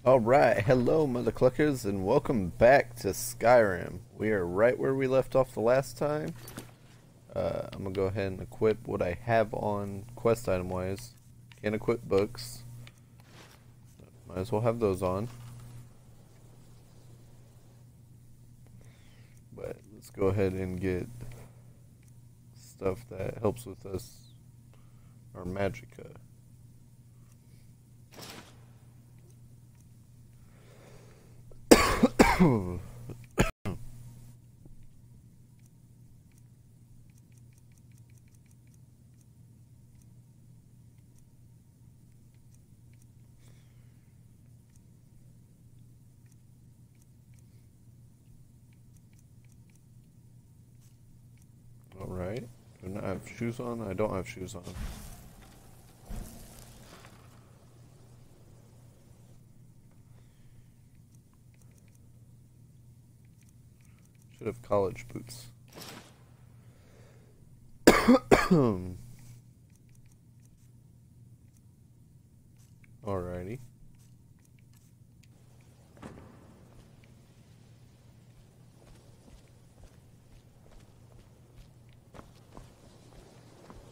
Alright, hello MotherCluckers and welcome back to Skyrim. We are right where we left off the last time. I'm gonna go ahead and equip what I have on quest item wise. Can't equip books. Might as well have those on. But let's go ahead and get stuff that helps with us, our Magica. Alright. Do I have shoes on? I don't have shoes on. Should have college boots. Alrighty.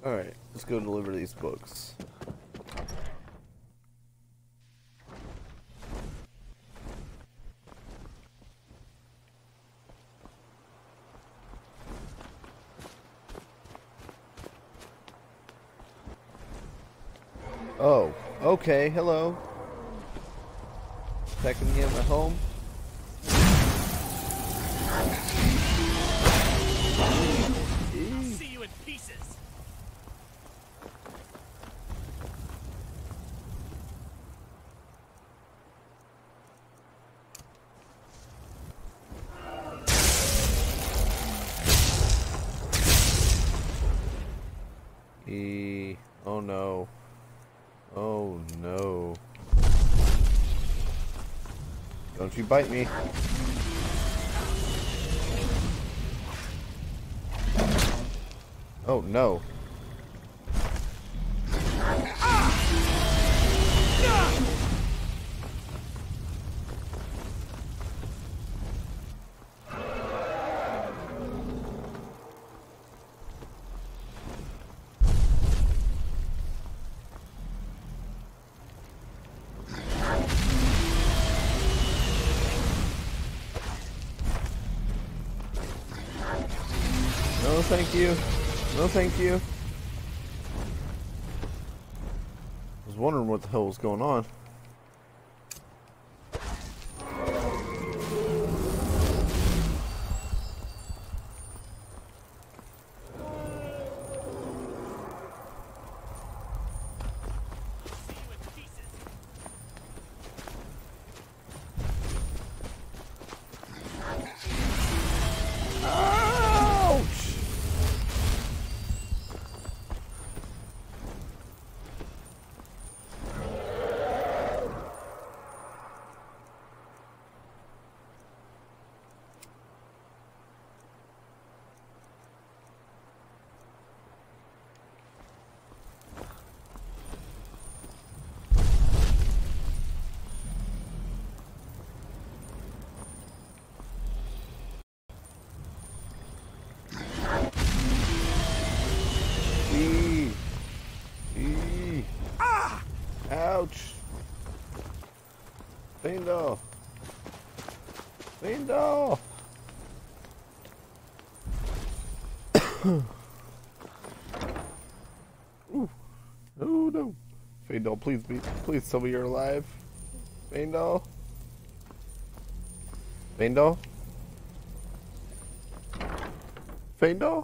Alright, let's go deliver these books. Oh, okay, hello. Attacking me at my home. I'll see you in pieces. Oh no. Oh no. Don't you bite me. Oh no. No, thank you. No, thank you. I was wondering what the hell was going on. Ouch! Fiendo! Fiendo! Ooh. Oh no! Fiendo, please tell me you're alive. Fiendo! Fiendo? Fiendo?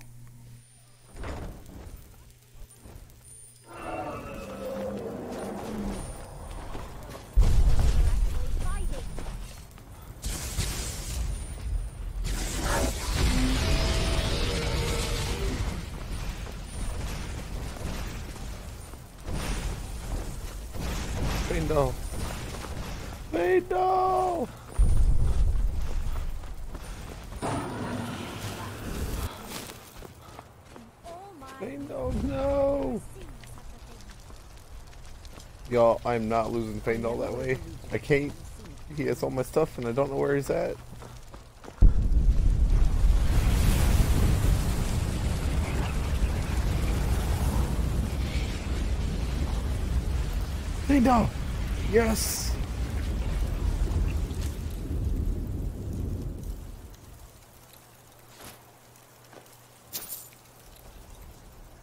Fiendo! Fiendo! Fiendo, no! Y'all, I'm not losing Fiendo that way. I can't. He has all my stuff and I don't know where he's at. Linda! Yes!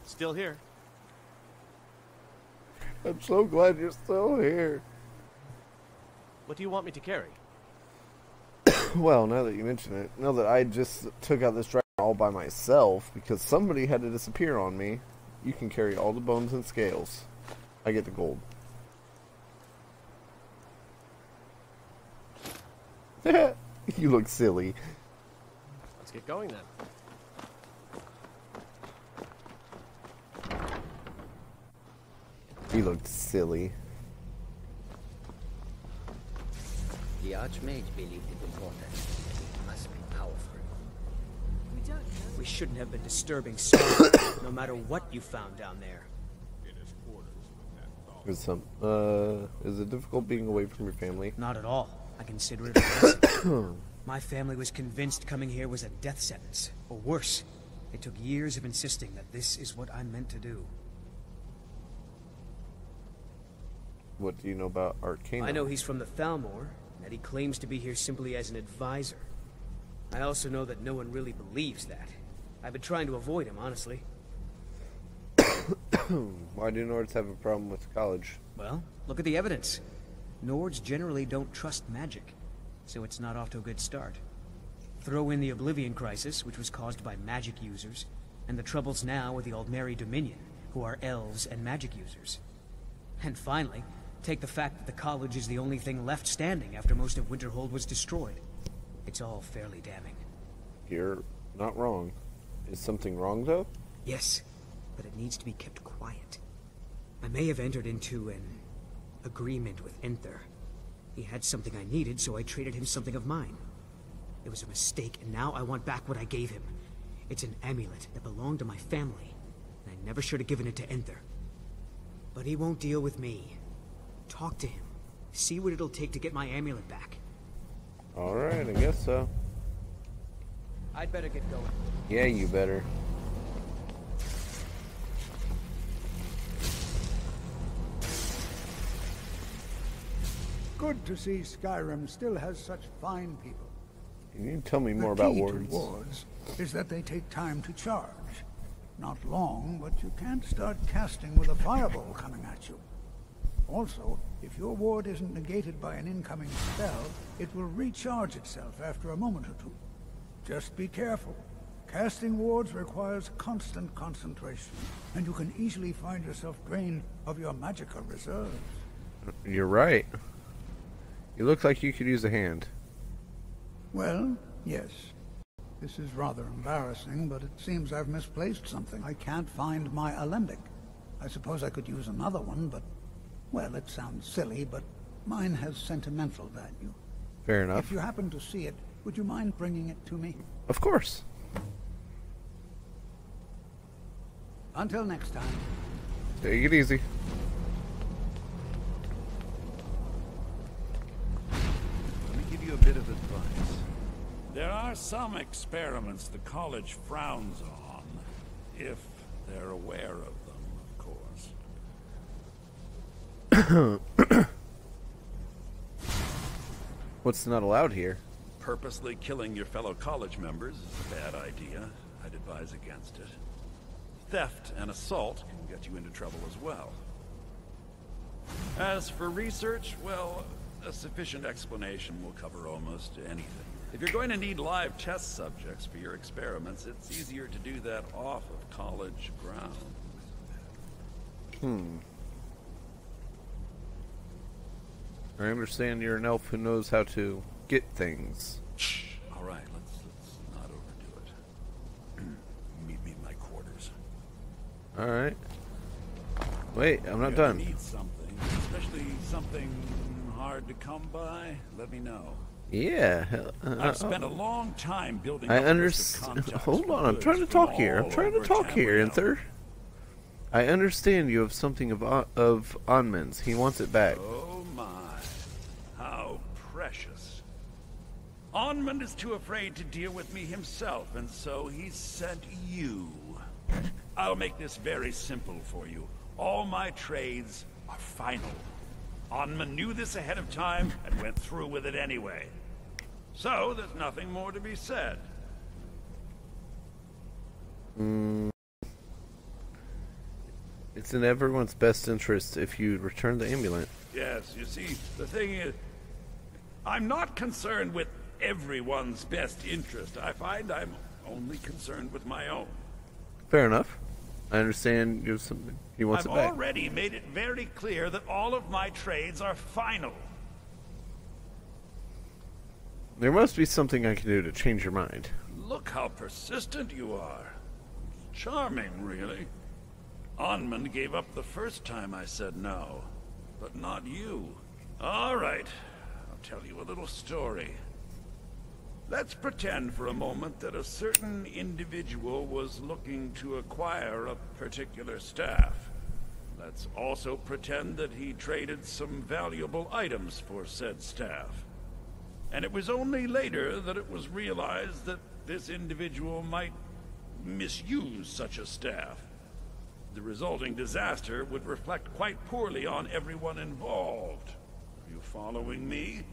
Still here. I'm so glad you're still here. What do you want me to carry? Well, now that you mention it, now that I just took out this dragon all by myself because somebody had to disappear on me, you can carry all the bones and scales. I get the gold. You look silly. Let's get going then. You look silly. The Archmage believed it important. It must be powerful. We shouldn't have been disturbing Sparrow, no matter what you found down there. Is it difficult being away from your family? Not at all. I consider it a blessing. My family was convinced coming here was a death sentence, or worse. It took years of insisting that this is what I'm meant to do. What do you know about Arcana? I know he's from the Thalmor, and that he claims to be here simply as an advisor. I also know that no one really believes that. I've been trying to avoid him, honestly. Why do Nords have a problem with college? Well, look at the evidence. Nords generally don't trust magic, so it's not off to a good start. Throw in the Oblivion Crisis, which was caused by magic users, and the troubles now with the Aldmeri Dominion, who are elves and magic users. And finally, take the fact that the college is the only thing left standing after most of Winterhold was destroyed. It's all fairly damning. You're not wrong. Is something wrong, though? Yes, but it needs to be kept quiet. I may have entered into an agreement with Enther. He had something I needed, so I traded him something of mine. It was a mistake, and now I want back what I gave him. It's an amulet that belonged to my family, and I never should have given it to Enther. But he won't deal with me. Talk to him. See what it'll take to get my amulet back. Alright, I guess so. I'd better get going. Yeah, you better. Good to see Skyrim still has such fine people. Can you tell me more The about key wards? to wards is that they take time to charge. Not long, but you can't start casting with a fireball coming at you. Also, if your ward isn't negated by an incoming spell, it will recharge itself after a moment or two. Just be careful. Casting wards requires constant concentration, and you can easily find yourself drained of your Magica reserves. You're right. You look like you could use a hand. Well, yes. This is rather embarrassing, but it seems I've misplaced something. I can't find my alembic. I suppose I could use another one, but... well, it sounds silly, but mine has sentimental value. Fair enough. If you happen to see it, would you mind bringing it to me? Of course. Until next time. Take it easy. Let me give you a bit of advice. There are some experiments the college frowns on, if they're aware of them, of course. What's not allowed here? Purposely killing your fellow college members is a bad idea. I'd advise against it. Theft and assault can get you into trouble as well. As for research, well, a sufficient explanation will cover almost anything. If you're going to need live test subjects for your experiments, it's easier to do that off of college grounds. I understand you're an elf who knows how to get things. All right, let's not overdo it. Meet me in my quarters. Alright. Wait, I'm not If you done. need something, especially something hard to come by, let me know. Yeah. I've spent a long time building I up a list of understand. contacts Hold for on, I'm goods trying to from talk here. I'm all trying to over talk here, Tamriel. Enther. I understand you have something of Onman's. He wants it back. Oh my, how precious Onmund is too afraid to deal with me himself, and so he sent you. I'll make this very simple for you. All my trades are final. Onmund knew this ahead of time and went through with it anyway. So, there's nothing more to be said. It's in everyone's best interest if you return the amulet. Yes, you see, the thing is, I'm not concerned with everyone's best interest. I find I'm only concerned with my own. Fair enough. I understand he wants it I've back. already made it very clear that all of my trades are final. There must be something I can do to change your mind. Look how persistent you are. Charming, really. Onmund gave up the first time I said no, but not you. All right, I'll tell you a little story. Let's pretend for a moment that a certain individual was looking to acquire a particular staff. Let's also pretend that he traded some valuable items for said staff. And it was only later that it was realized that this individual might misuse such a staff. The resulting disaster would reflect quite poorly on everyone involved. Are you following me?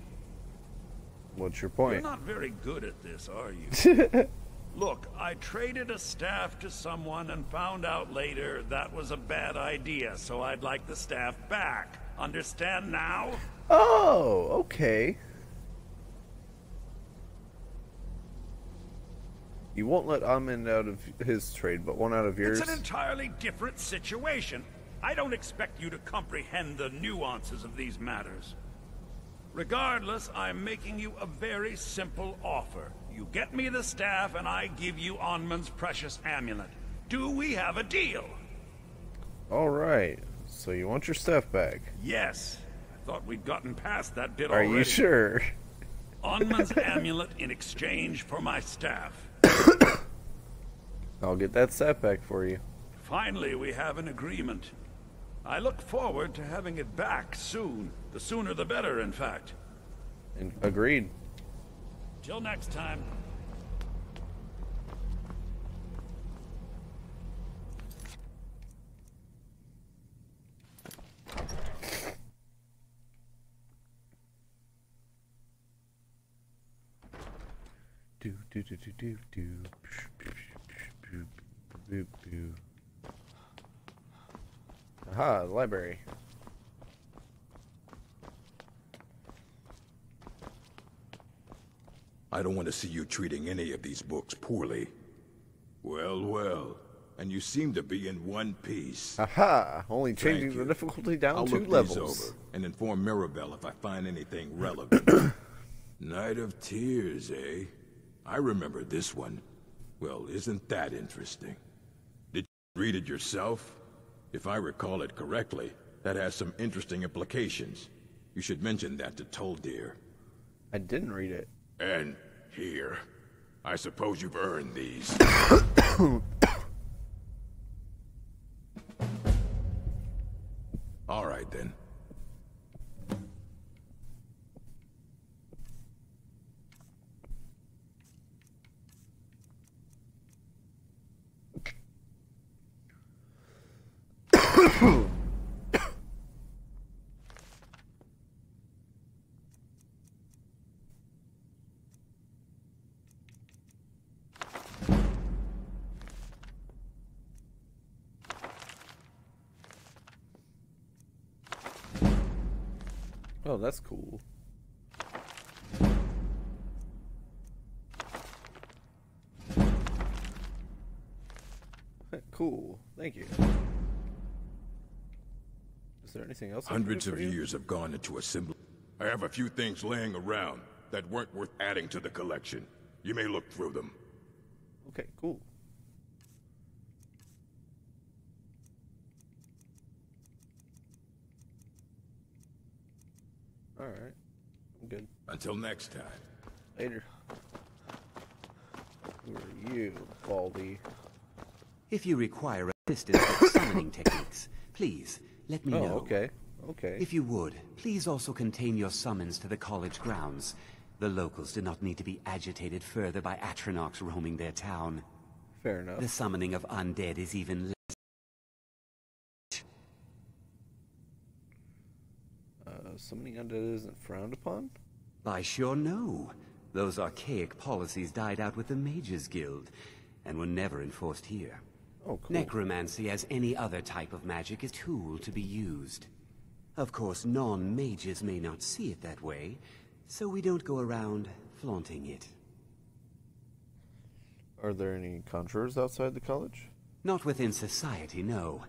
What's your point? You're not very good at this, are you? Look, I traded a staff to someone and found out later that was a bad idea, so I'd like the staff back. Understand now? Oh, okay. You won't let Amund out of his trade, but one out of yours? It's an entirely different situation. I don't expect you to comprehend the nuances of these matters. Regardless, I'm making you a very simple offer. You get me the staff, and I give you Onmund's precious amulet. Do we have a deal? Alright, so you want your staff back? Yes. I thought we'd gotten past that bit Are already. you sure? Onmund's amulet in exchange for my staff. I'll get that staff back for you. Finally, we have an agreement. I look forward to having it back soon. The sooner the better, in fact. Agreed. Till next time. Do do do do do do. Aha, the library. I don't want to see you treating any of these books poorly. Well, well. And you seem to be in one piece. Aha! Only Thank changing the you. difficulty down I'll 2 look levels. these over and inform Mirabelle if I find anything relevant. Night of Tears, eh? I remember this one. Well, isn't that interesting? Did you read it yourself? If I recall it correctly, that has some interesting implications. You should mention that to Toldir. I didn't read it. And here. I suppose you've earned these. All right, then. Oh, that's cool. Cool. Thank you. Is there anything else? Hundreds of years have gone into assembly. I have a few things laying around that weren't worth adding to the collection. You may look through them. Okay, cool. Alright. I'm good. Until next time. Later. Who are you, Baldy? If you require assistance with summoning techniques, please let me Oh, know. okay. Okay. If you would, please also contain your summons to the college grounds. The locals do not need to be agitated further by Atronachs roaming their town. Fair enough. The summoning of undead is even less. Summoning undead isn't frowned upon? I sure know. Those archaic policies died out with the Mages Guild, and were never enforced here. Oh, cool. Necromancy, as any other type of magic, is a tool to be used. Of course, non-mages may not see it that way, so we don't go around flaunting it. Are there any conjurers outside the college? Not within society, no.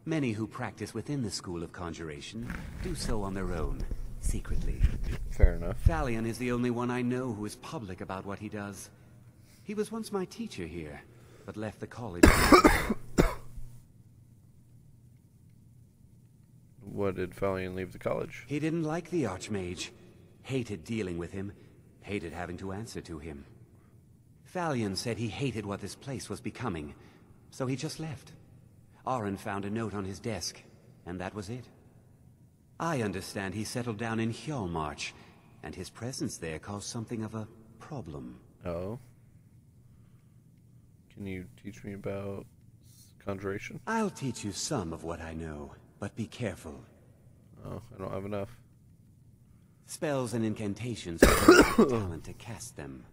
Many who practice within the School of Conjuration do so on their own, secretly. Fair enough. Thalion is the only one I know who is public about what he does. He was once my teacher here, but left the college. What did Thalion leave the college? He didn't like the Archmage. Hated dealing with him. Hated having to answer to him. Thalion said he hated what this place was becoming, so he just left. Aron found a note on his desk, and that was it. I understand he settled down in Hjalmarch, and his presence there caused something of a problem. Oh. Can you teach me about conjuration? I'll teach you some of what I know, but be careful. Oh, I don't have enough. Spells and incantations require talent to cast them.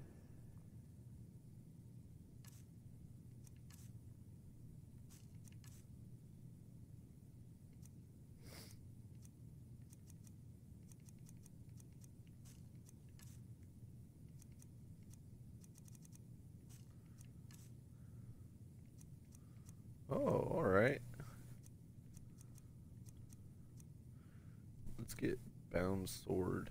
Oh, alright. Let's get bound sword.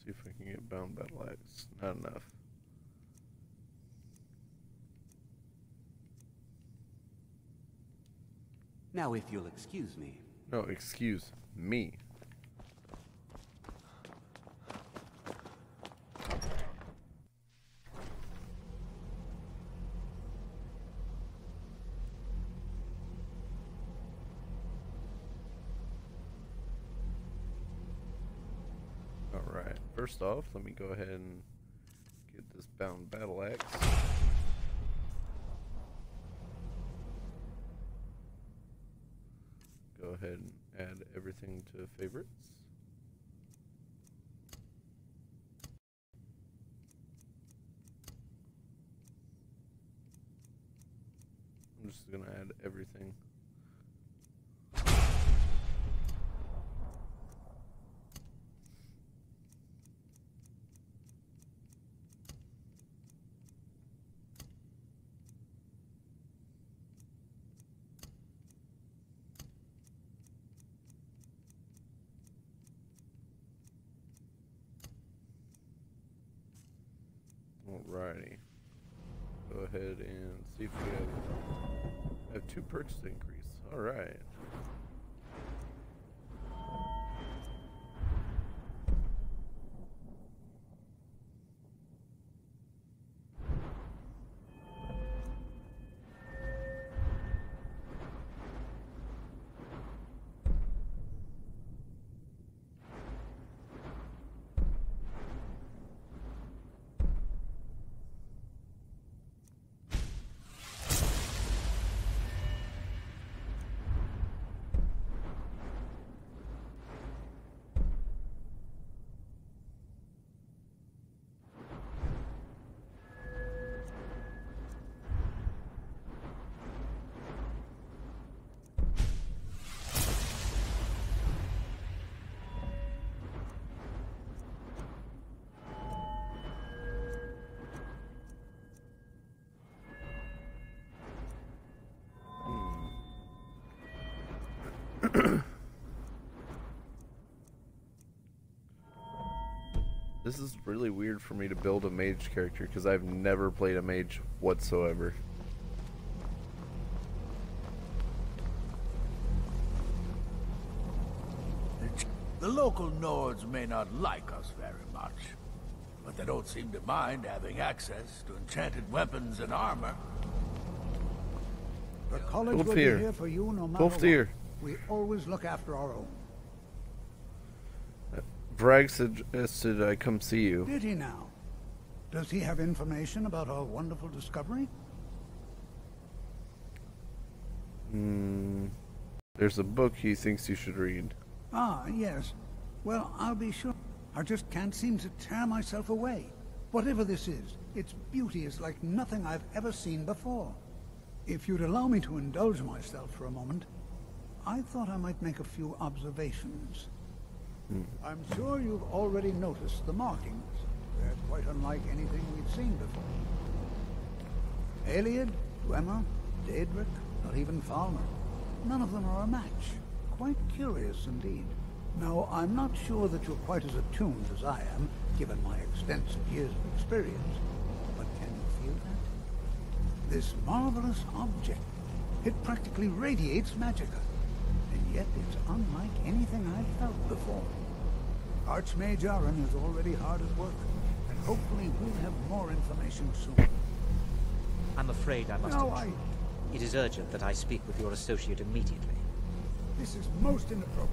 See if I can get bound battle axe. Not enough. Now, if you'll excuse me. No, excuse me. Alright, first off, let me go ahead and get this bound battle axe. Go ahead and add everything to favorites. I'm just gonna add everything. Alrighty. Go ahead and see if we have 2 perks to increase. Alright. This is really weird for me to build a mage character because I've never played a mage whatsoever. local Nords may not like us very much, but they don't seem to mind having access to enchanted weapons and armor. The college Both will here. be here for you no matter Both what. here. We always look after our own. Bragg suggested I come see you. Did he now? Does he have information about our wonderful discovery? There's a book he thinks you should read. Ah, yes. Well, I'll be sure. I just can't seem to tear myself away. Whatever this is, its beauty is like nothing I've ever seen before. If you'd allow me to indulge myself for a moment, I thought I might make a few observations. I'm sure you've already noticed the markings. They're quite unlike anything we've seen before. Aliad, Dwemer, Daedric, not even Falmer. None of them are a match. Quite curious indeed. Now, I'm not sure that you're quite as attuned as I am, given my extensive years of experience. But can you feel that? This marvelous object, it practically radiates Magica. And yet it's unlike anything I've felt before. Archmage Aaron is already hard at work, and hopefully we'll have more information soon. I'm afraid I must... No, It is urgent that I speak with your associate immediately. This is most inappropriate.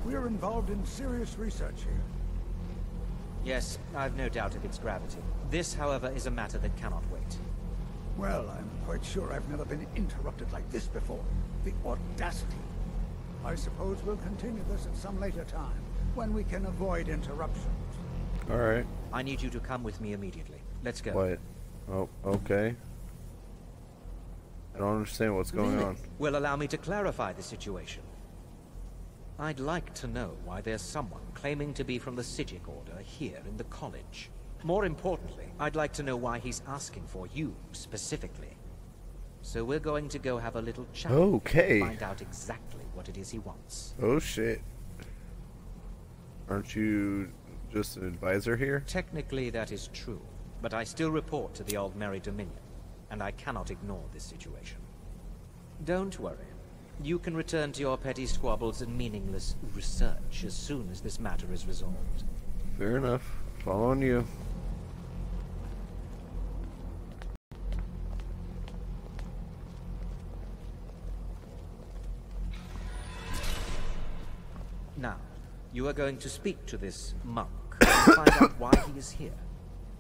We are involved in serious research here. Yes, I've no doubt of its gravity. This, however, is a matter that cannot wait. Well, I'm quite sure I've never been interrupted like this before. The audacity. I suppose we'll continue this at some later time, when we can avoid interruptions. Alright. I need you to come with me immediately. Let's go. What? Oh, okay. I don't understand what's going on. Will allow me to clarify the situation. I'd like to know why there's someone claiming to be from the Psijic Order here in the college. More importantly, I'd like to know why he's asking for you, specifically. So we're going to go have a little chat. Okay. Find out exactly what it is he wants. Oh shit. Aren't you just an advisor here? Technically that is true, but I still report to the Aldmeri Dominion, and I cannot ignore this situation. Don't worry. You can return to your petty squabbles and meaningless research as soon as this matter is resolved. Fair enough. Following you. Now, you are going to speak to this monk and find out why he is here.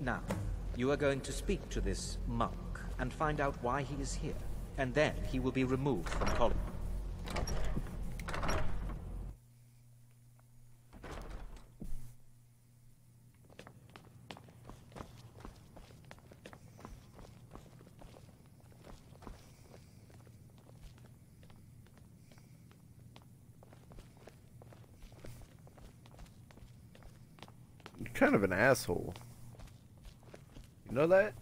Now, you are going to speak to this monk and find out why he is here. And then he will be removed from college. You're kind of an asshole. You know that?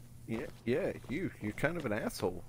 Yeah, you're kind of an asshole.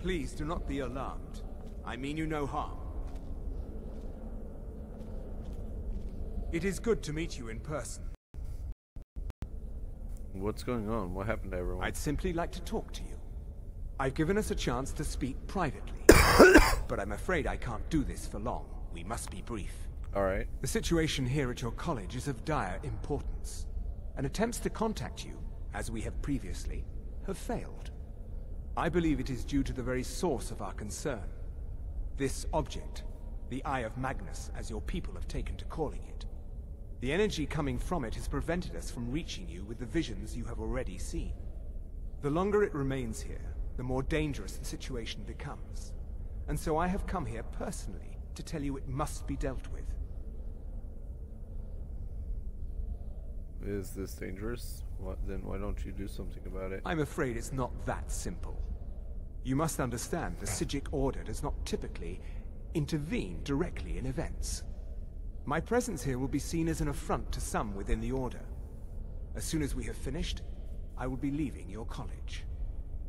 Please do not be alarmed. I mean you no harm. It is good to meet you in person. What's going on? What happened to everyone? I'd simply like to talk to you. I've given us a chance to speak privately, but I'm afraid I can't do this for long. We must be brief. Alright. The situation here at your college is of dire importance, and attempts to contact you, as we have previously, have failed. I believe it is due to the very source of our concern. This object, the Eye of Magnus, as your people have taken to calling it. The energy coming from it has prevented us from reaching you with the visions you have already seen. The longer it remains here, the more dangerous the situation becomes. And so I have come here personally to tell you it must be dealt with. Is this dangerous? Then why don't you do something about it? I'm afraid it's not that simple. You must understand, the Psijic Order does not typically intervene directly in events. My presence here will be seen as an affront to some within the Order. As soon as we have finished, I will be leaving your college.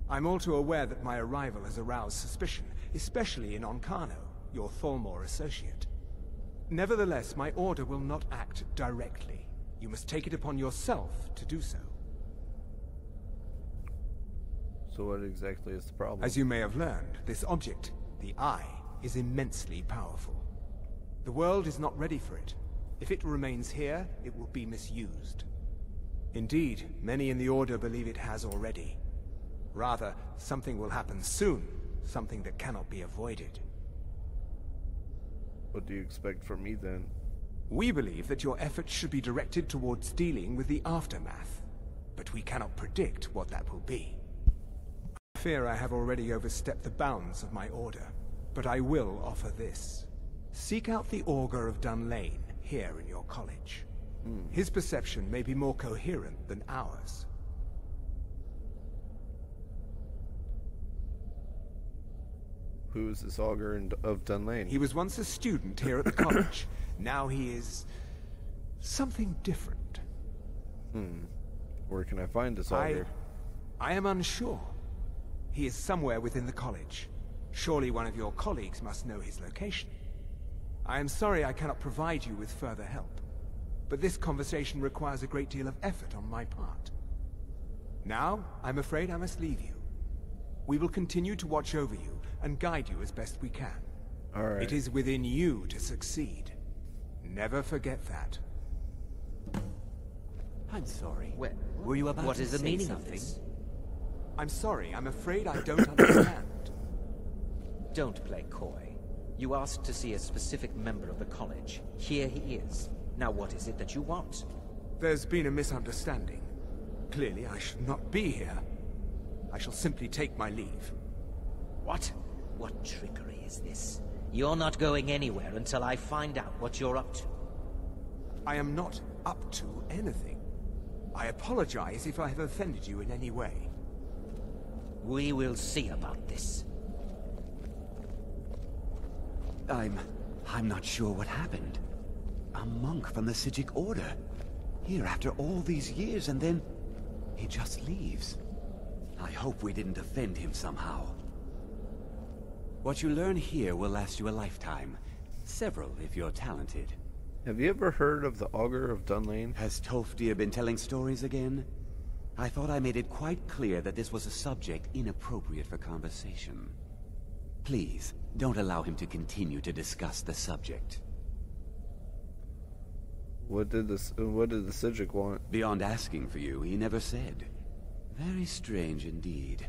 I'm all too aware that my arrival has aroused suspicion, especially in Onkano, your Thalmor associate. Nevertheless, my Order will not act directly. You must take it upon yourself to do so. So what exactly is the problem? As you may have learned, this object, the Eye, is immensely powerful. The world is not ready for it. If it remains here, it will be misused. Indeed, many in the Order believe it has already. Rather, something will happen soon, something that cannot be avoided. What do you expect from me then? We believe that your efforts should be directed towards dealing with the aftermath, but we cannot predict what that will be. I fear I have already overstepped the bounds of my Order, but I will offer this. Seek out the Augur of Dunlane here in your college. His perception may be more coherent than ours. Who is this Augur of Dunlane? He was once a student here at the college. Now he is something different. Where can I find this Augur? I am unsure. He is somewhere within the college. Surely one of your colleagues must know his location. I am sorry I cannot provide you with further help, but this conversation requires a great deal of effort on my part. Now, I'm afraid I must leave you. We will continue to watch over you and guide you as best we can. All right. It is within you to succeed. Never forget that. I'm sorry. Were you about What to is the say meaning something? of this? I'm sorry, I'm afraid I don't understand. Don't play coy. You asked to see a specific member of the college. Here he is. Now what is it that you want? There's been a misunderstanding. Clearly, I should not be here. I shall simply take my leave. What? What trickery is this? You're not going anywhere until I find out what you're up to. I am not up to anything. I apologize if I have offended you in any way. We will see about this. I'm not sure what happened. A monk from the Psijic Order. Here after all these years, and then he just leaves. I hope we didn't offend him somehow. What you learn here will last you a lifetime. Several, if you're talented. Have you ever heard of the Augur of Dunlane? Has Tofdir been telling stories again? I thought I made it quite clear that this was a subject inappropriate for conversation. Please, don't allow him to continue to discuss the subject. What did the Psijic want? Beyond asking for you, he never said. Very strange indeed.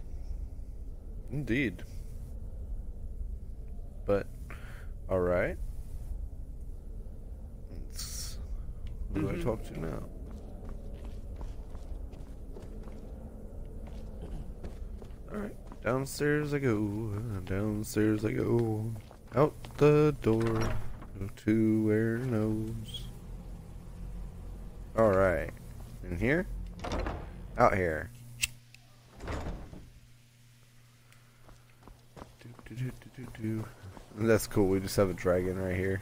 Indeed. But, alright. Who do I talk to now? Alright. Downstairs I go. Downstairs I go. Out the door. To where knows. Alright. In here? Out here. That's cool. We just have a dragon right here.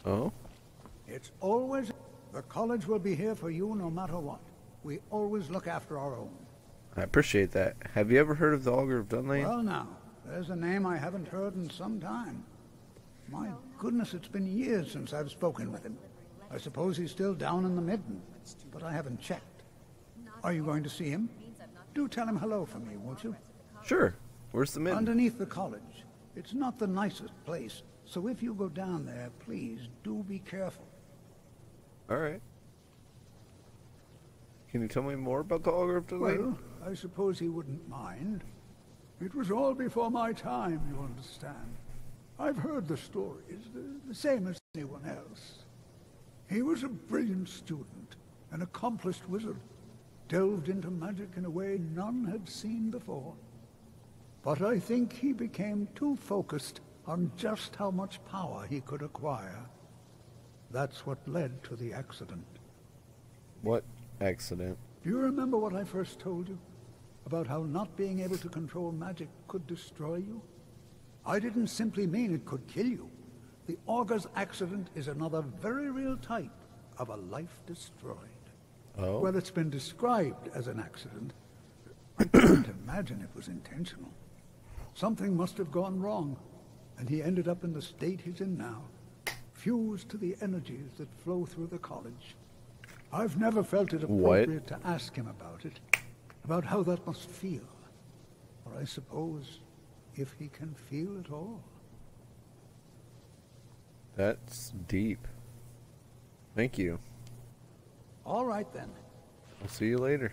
Oh? It's always... The college will be here for you no matter what. We always look after our own. I appreciate that. Have you ever heard of the Augur of Dunlane? Well now, there's a name I haven't heard in some time. My goodness, it's been years since I've spoken with him. I suppose he's still down in the Midden, but I haven't checked. Are you going to see him? Do tell him hello for me, won't you? Sure. Where's the Midden? Underneath the college. It's not the nicest place, so if you go down there, please do be careful. Alright. Can you tell me more about the Augur of Dunlane? Well, I suppose he wouldn't mind. It was all before my time, you understand. I've heard the stories, the same as anyone else. He was a brilliant student, an accomplished wizard, delved into magic in a way none had seen before. But I think he became too focused on just how much power he could acquire. That's what led to the accident. What accident? Do you remember what I first told you? About how not being able to control magic could destroy you? I didn't simply mean it could kill you. The Augur's accident is another very real type of a life destroyed. Oh? Well, it's been described as an accident. I can't imagine it was intentional. Something must have gone wrong, and he ended up in the state he's in now, fused to the energies that flow through the college. I've never felt it appropriate to ask him about it, about how that must feel. Or I suppose, if he can feel at all. That's deep. Thank you. All right, then. I'll see you later.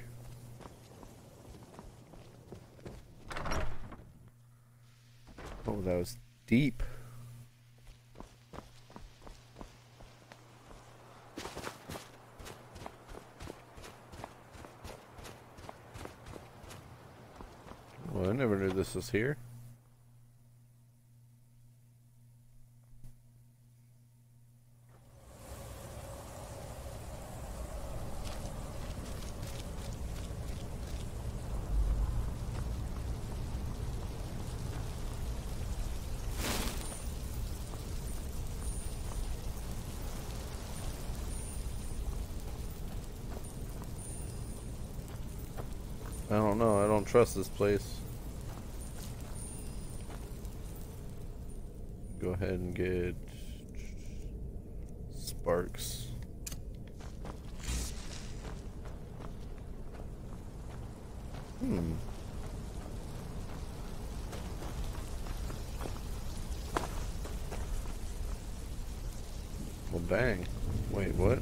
Oh, that was deep. Well, I never knew this was here. I don't know. I don't trust this place. Go ahead and get sparks. Well, dang. Wait, what?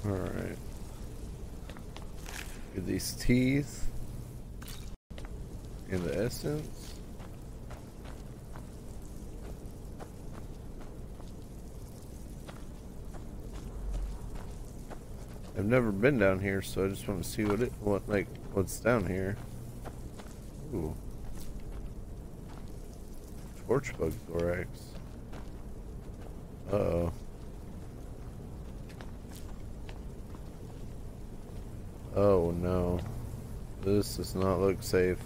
Alright. Get these teeth. And the essence. I've never been down here, so I just want to see what's down here. Ooh. Torchbug thorax. Uh-oh. Oh no. This does not look safe.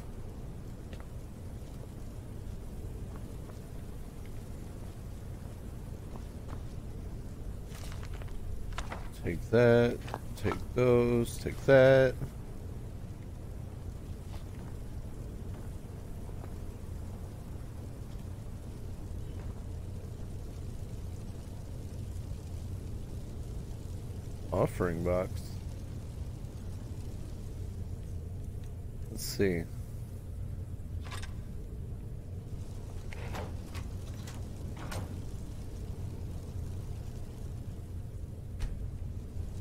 Take that. Take those. Take that. Offering box. Let's see.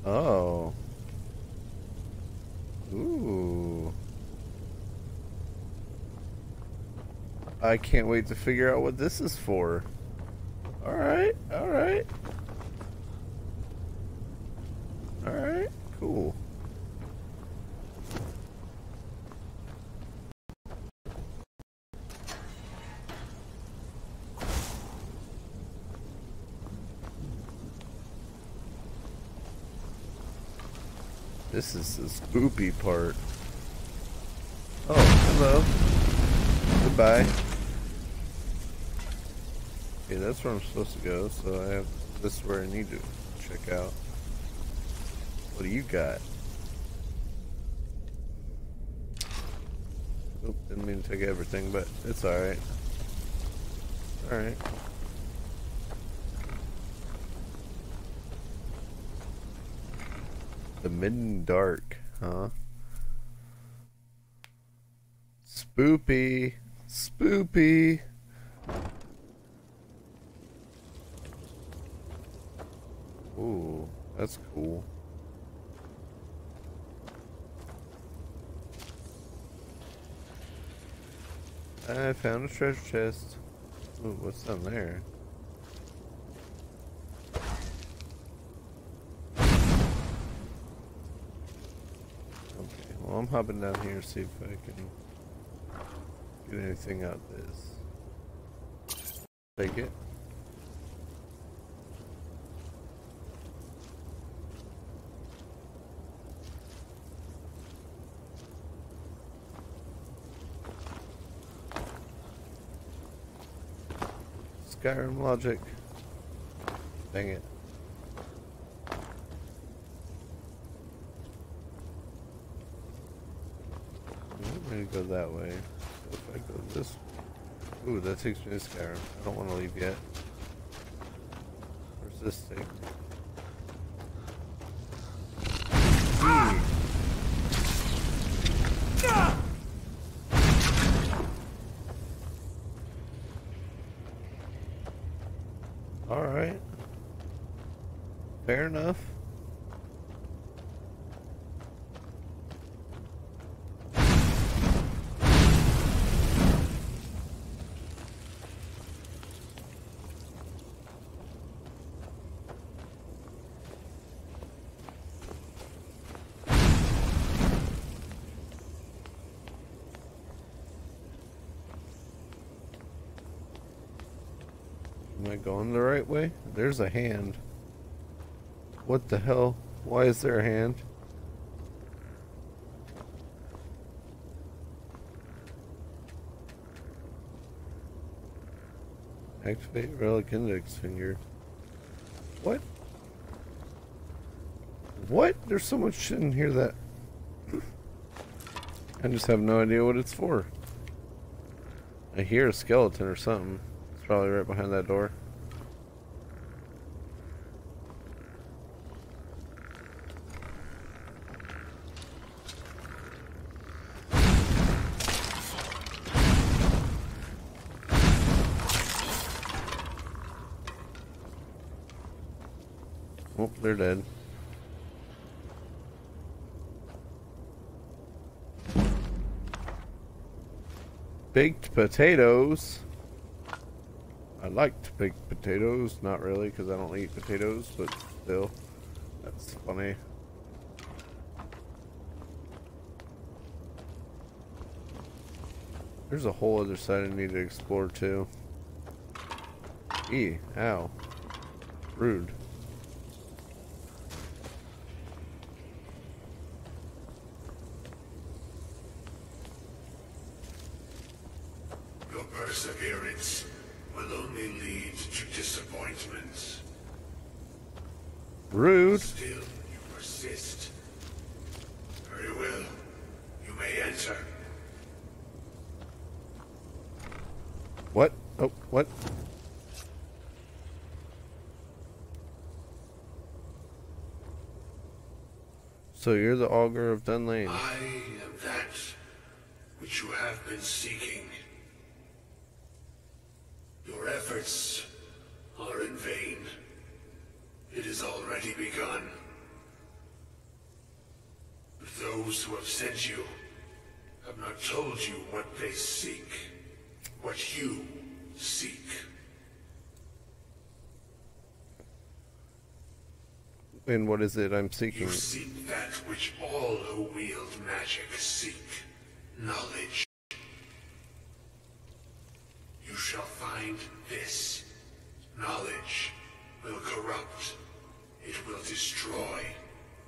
Oh. Ooh. I can't wait to figure out what this is for. Alright, alright. Alright, cool. This is the spoopy part. Oh, hello. Goodbye. Okay, that's where I'm supposed to go, so I have this is where I need to check out. What do you got? Oh, Didn't mean to take everything, but it's alright. Alright. The Midden Dark, huh? Spoopy. Spoopy. Ooh, that's cool. I found a treasure chest. Ooh, what's down there? Okay, well I'm hopping down here to see if I can get anything out of this. Take it. Skyrim logic. Dang it. I'm gonna go that way. So if I go this way. Ooh, that takes me to Skyrim. I don't want to leave yet. Where's this thing? Alright. Fair enough. Am I going the right way? There's a hand. What the hell? Why is there a hand? Activate relic index finger. What? What? There's so much shit in here that I just have no idea what it's for. I hear a skeleton or something. It's probably right behind that door. Oh, they're dead. Baked potatoes. I liked baked potatoes. Not really, because I don't eat potatoes, but still. That's funny. There's a whole other side I need to explore, too. Eee, ow. Rude. Your perseverance will only lead to disappointments. Rude. Still, you persist. Very well. You may enter. What? Oh, what? So you're the Augur of Dunlane. I am that which you have been seeking. Your efforts are in vain. It has already begun. Those who have sent you have not told you what they seek, what you seek. And what is it I'm seeking? You seek that which all who wield magic seek. Knowledge. You shall find this. Knowledge will corrupt. It will destroy.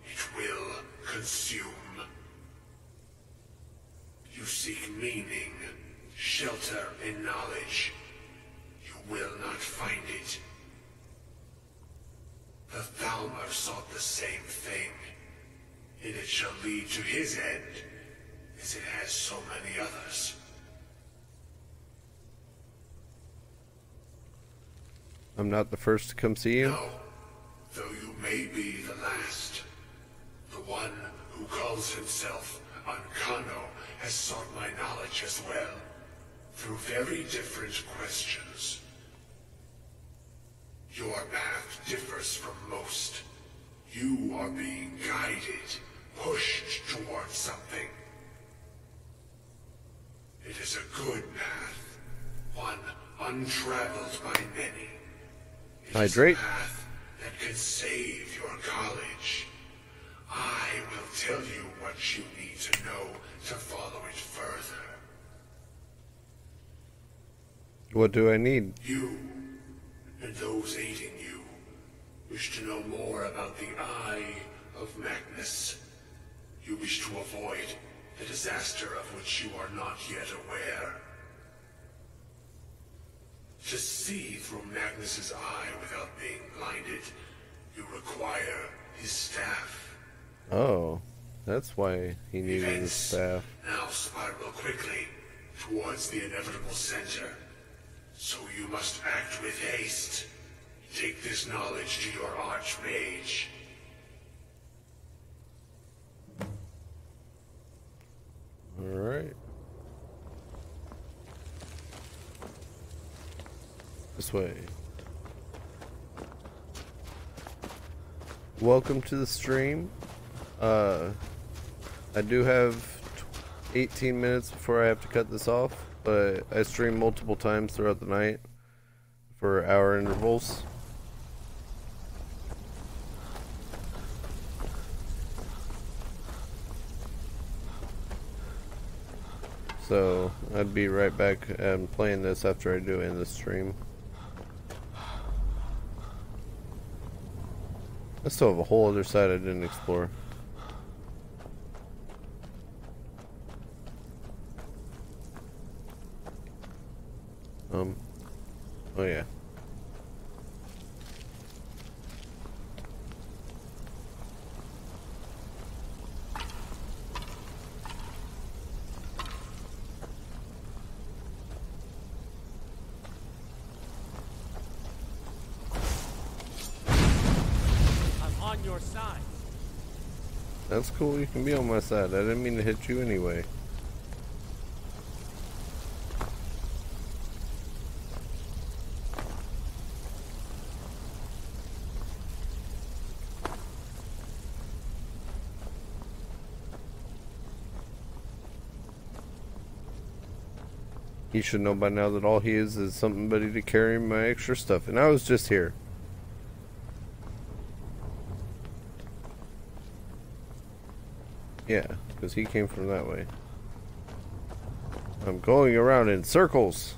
It will consume. You seek meaning, shelter in knowledge. You will not find it. The Thalmor sought the same thing, and it shall lead to his end, as it has so many others. I'm not the first to come see you? No, though you may be the last. The one who calls himself Ancano has sought my knowledge as well, through very different questions. Your path differs from most. You are being guided, pushed towards something. It is a good path, one untraveled by many. Hydrate. It is a path that can save your college. I will tell you what you need to know to follow it further. What do I need? You, and those aiding you, wish to know more about the Eye of Magnus. You wish to avoid the disaster of which you are not yet aware. To see through Magnus's eye without being blinded, you require his staff. Oh, that's why he needed his Events staff. now spiral quickly towards the inevitable center. So you must act with haste. Take this knowledge to your Archmage. Alright. This way. Welcome to the stream. I do have 18 minutes before I have to cut this off, but I stream multiple times throughout the night for hour intervals. So I'd be right back and playing this after I do end the stream. I still have a whole other side I didn't explore. Oh yeah. I'm on your side. That's cool, you can be on my side. I didn't mean to hit you anyway. He should know by now that all he is somebody to carry my extra stuff. And I was just here. Yeah, because he came from that way. I'm going around in circles.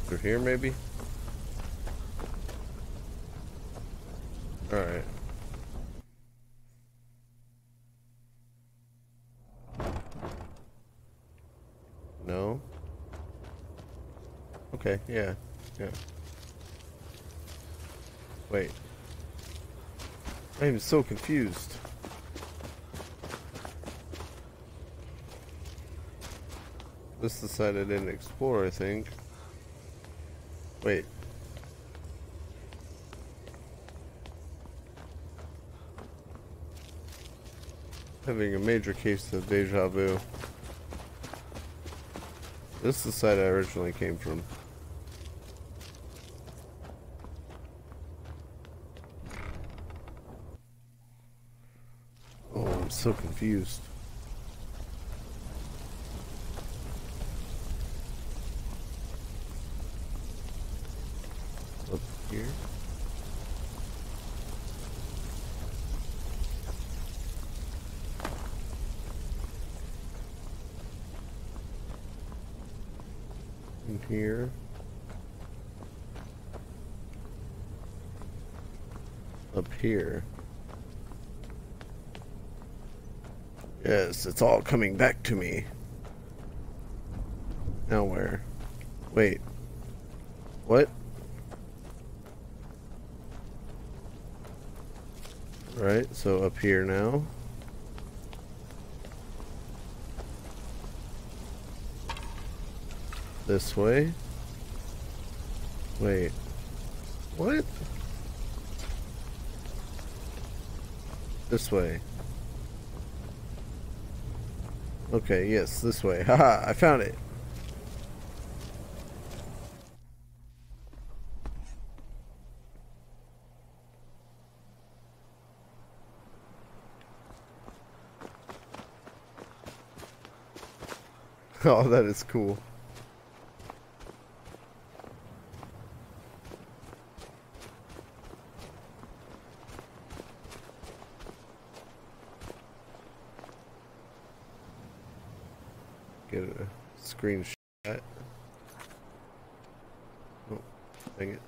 Through here, maybe? Alright. No? Okay, yeah. Yeah. Wait. I'm so confused. This is the side I didn't explore, I think. Wait. Having a major case of deja vu. This is the side I originally came from. Oh, I'm so confused. Up here? In here? Up here? Yes, it's all coming back to me. Now where? Wait. What? Right, so up here now. this way. Wait. What? This way. Okay, yes, this way. Haha, I found it. Oh, that is cool. Get a screenshot. Oh, dang it.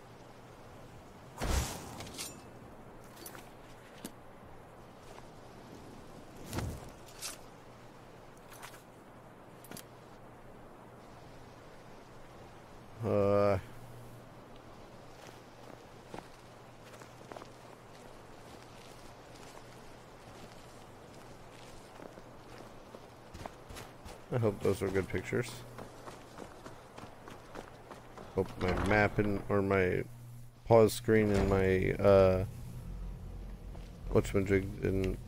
I hope those are good pictures. Hope my map or my pause screen and my whatchamajig didn't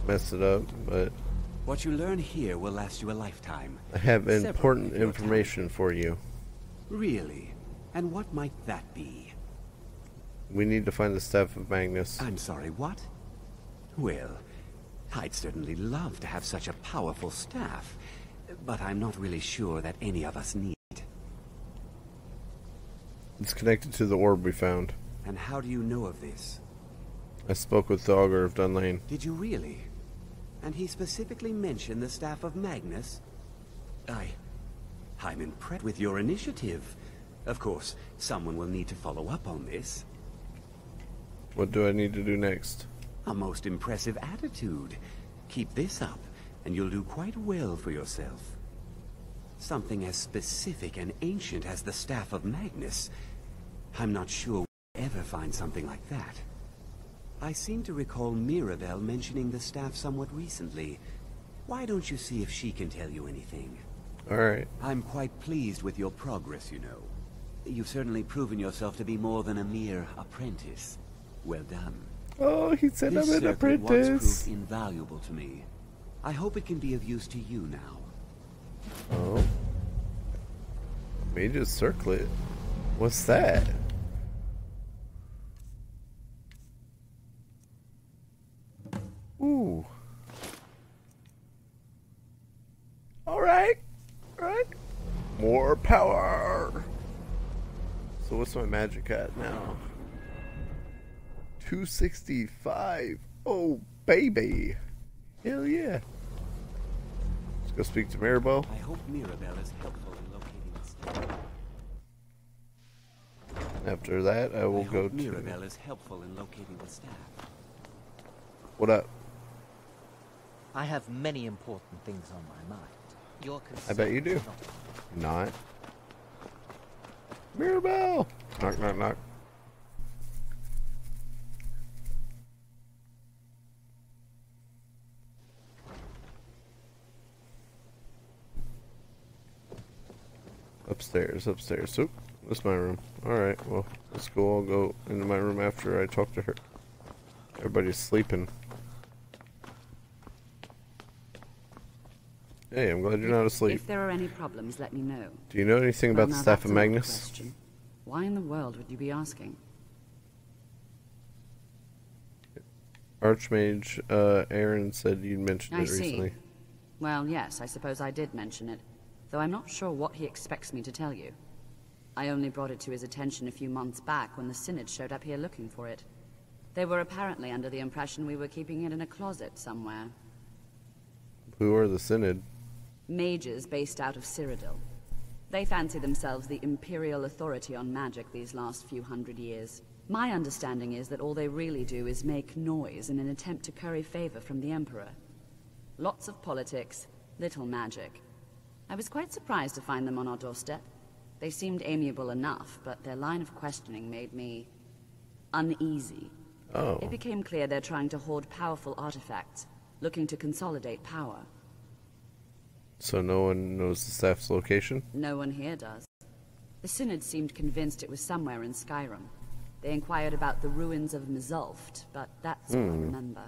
mess it up, but what you learn here will last you a lifetime. I have important information for you. Really? And what might that be? We need to find the staff of Magnus. I'm sorry, what? Well, I'd certainly love to have such a powerful staff, but I'm not really sure that any of us need it. It's connected to the orb we found. And how do you know of this? I spoke with the Augur of Dunlane. Did you really? And he specifically mentioned the staff of Magnus? I'm impressed with your initiative. Of course, someone will need to follow up on this. What do I need to do next? A most impressive attitude. Keep this up, and you'll do quite well for yourself. Something as specific and ancient as the Staff of Magnus. I'm not sure we'll ever find something like that. I seem to recall Mirabelle mentioning the staff somewhat recently. Why don't you see if she can tell you anything? Alright. I'm quite pleased with your progress, you know. You've certainly proven yourself to be more than a mere apprentice. Well done. Oh, he said This I'm an circuit apprentice. once proved invaluable to me. I hope it can be of use to you now. Oh. Mage's circlet. What's that? Ooh. Alright. Alright. More power. So what's my magic at now? 265. Oh, baby. Hell yeah. Let's go speak to Mirabelle. I hope Mirabelle is helpful in locating the staff. After that, I will go to... Mirabelle is helpful in locating the staff. What up? I have many important things on my mind. Your I bet you do. Not. Mirabelle! Knock, knock, knock. Upstairs, upstairs. Oop, that's my room. Alright, well, let's go. I'll go into my room after I talk to her. Everybody's sleeping. Hey, I'm glad you're not asleep. If there are any problems, let me know. Do you know anything about the staff of Magnus? Why in the world would you be asking? Archmage, Aaron said you'd mentioned it recently. Well, yes, I suppose I did mention it, though I'm not sure what he expects me to tell you. I only brought it to his attention a few months back when the Synod showed up here looking for it. They were apparently under the impression we were keeping it in a closet somewhere. Who are the Synod? Mages based out of Cyrodiil. They fancy themselves the imperial authority on magic these last few hundred years. My understanding is that all they really do is make noise in an attempt to curry favor from the Emperor. Lots of politics, little magic. I was quite surprised to find them on our doorstep. They seemed amiable enough, but their line of questioning made me uneasy. Oh. It became clear they're trying to hoard powerful artifacts, looking to consolidate power. So no one knows the staff's location? No one here does. The Synod seemed convinced it was somewhere in Skyrim. They inquired about the ruins of Mzulft, but that's all I remember.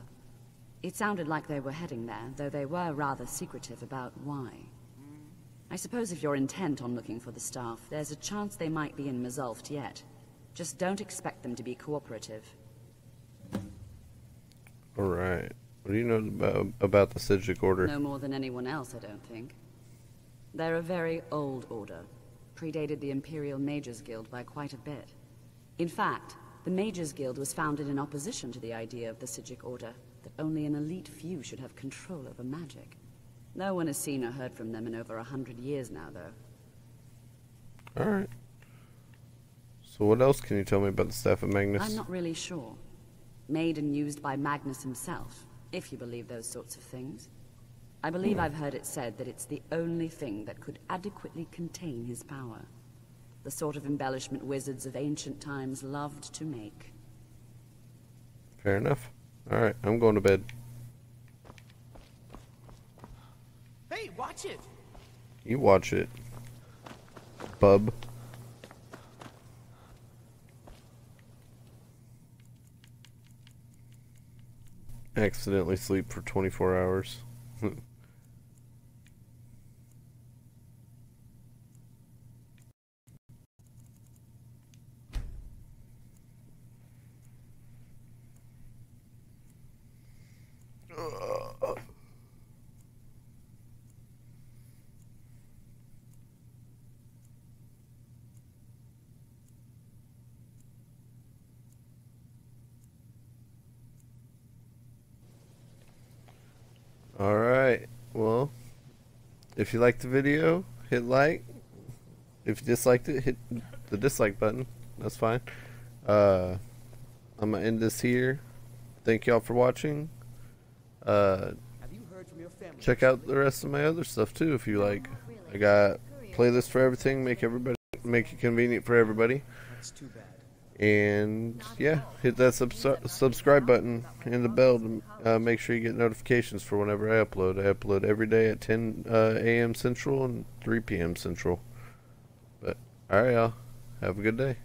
It sounded like they were heading there, though they were rather secretive about why. I suppose if you're intent on looking for the staff, there's a chance they might be in Mzulft yet. Just don't expect them to be cooperative. Alright. What do you know about the Sigic Order? No more than anyone else, I don't think. They're a very old order. Predated the Imperial Mages Guild by quite a bit. In fact, the Mages Guild was founded in opposition to the idea of the Sigic Order, that only an elite few should have control over magic. No one has seen or heard from them in over 100 years now, though. Alright. So what else can you tell me about the Staff of Magnus? I'm not really sure. Made and used by Magnus himself, if you believe those sorts of things. I believe I've heard it said that it's the only thing that could adequately contain his power. The sort of embellishment wizards of ancient times loved to make. Fair enough. Alright, I'm going to bed. Hey, watch it! You watch it, bub. Accidentally sleep for 24 hours. Alright, well, if you liked the video, hit like. If you disliked it, hit the dislike button. That's fine. I'm going to end this here. Thank y'all for watching. Check out the rest of my other stuff too if you like. I got playlists for everything, make it convenient for everybody. That's too bad. And yeah, hit that subscribe button and the bell to make sure you get notifications for whenever I upload. I upload every day at 10 a.m. Central and 3 p.m. Central. But alright, y'all. Have a good day.